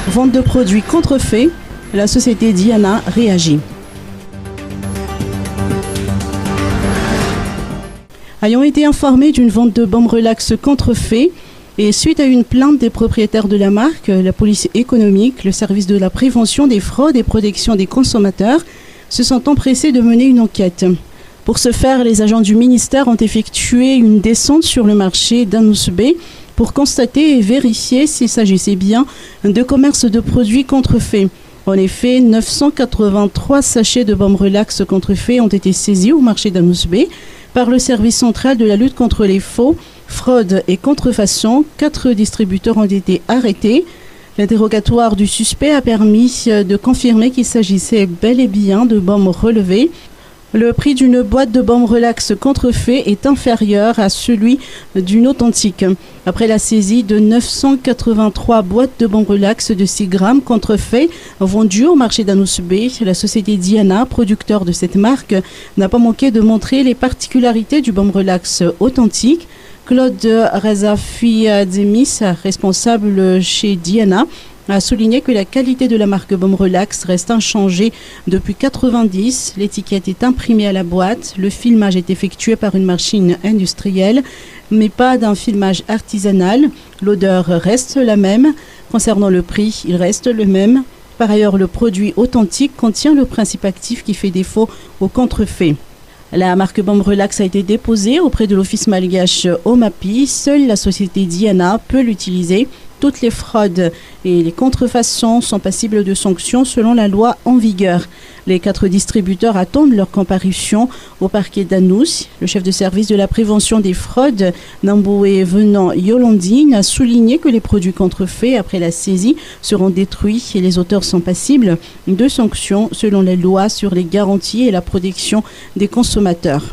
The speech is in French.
Vente de produits contrefaits, la société Diana réagit. Ayant été informés d'une vente de bombes relax contrefaits et suite à une plainte des propriétaires de la marque, la police économique, le service de la prévention des fraudes et protection des consommateurs se sont empressés de mener une enquête. Pour ce faire, les agents du ministère ont effectué une descente sur le marché d'Anousbé pour constater et vérifier s'il s'agissait bien de commerce de produits contrefaits. En effet, 983 sachets de bombes relax contrefaits ont été saisis au marché d'Anousbé par le service central de la lutte contre les faux, fraudes et contrefaçons. 4 distributeurs ont été arrêtés. L'interrogatoire du suspect a permis de confirmer qu'il s'agissait bel et bien de bombes relevées. Le prix d'une boîte de bombes relax contrefaits est inférieur à celui d'une authentique. Après la saisie de 983 boîtes de bombes relax de 6 grammes contrefaits vendues au marché d'Anousbé, la société Diana, producteur de cette marque, n'a pas manqué de montrer les particularités du bombe relax authentique. Claude Razafi Demis, responsable chez Diana, a souligné que la qualité de la marque Bombe Relax reste inchangée depuis 1990. L'étiquette est imprimée à la boîte. Le filmage est effectué par une machine industrielle, mais pas d'un filmage artisanal. L'odeur reste la même. Concernant le prix, il reste le même. Par ailleurs, le produit authentique contient le principe actif qui fait défaut au contrefait. La marque Bombe Relax a été déposée auprès de l'office malgache OMAPI. Seule la société Diana peut l'utiliser. Toutes les fraudes et les contrefaçons sont passibles de sanctions selon la loi en vigueur. Les 4 distributeurs attendent leur comparution au parquet d'Anous. Le chef de service de la prévention des fraudes, Namboué Venant Yolandine, a souligné que les produits contrefaits après la saisie seront détruits et les auteurs sont passibles de sanctions selon les lois sur les garanties et la protection des consommateurs.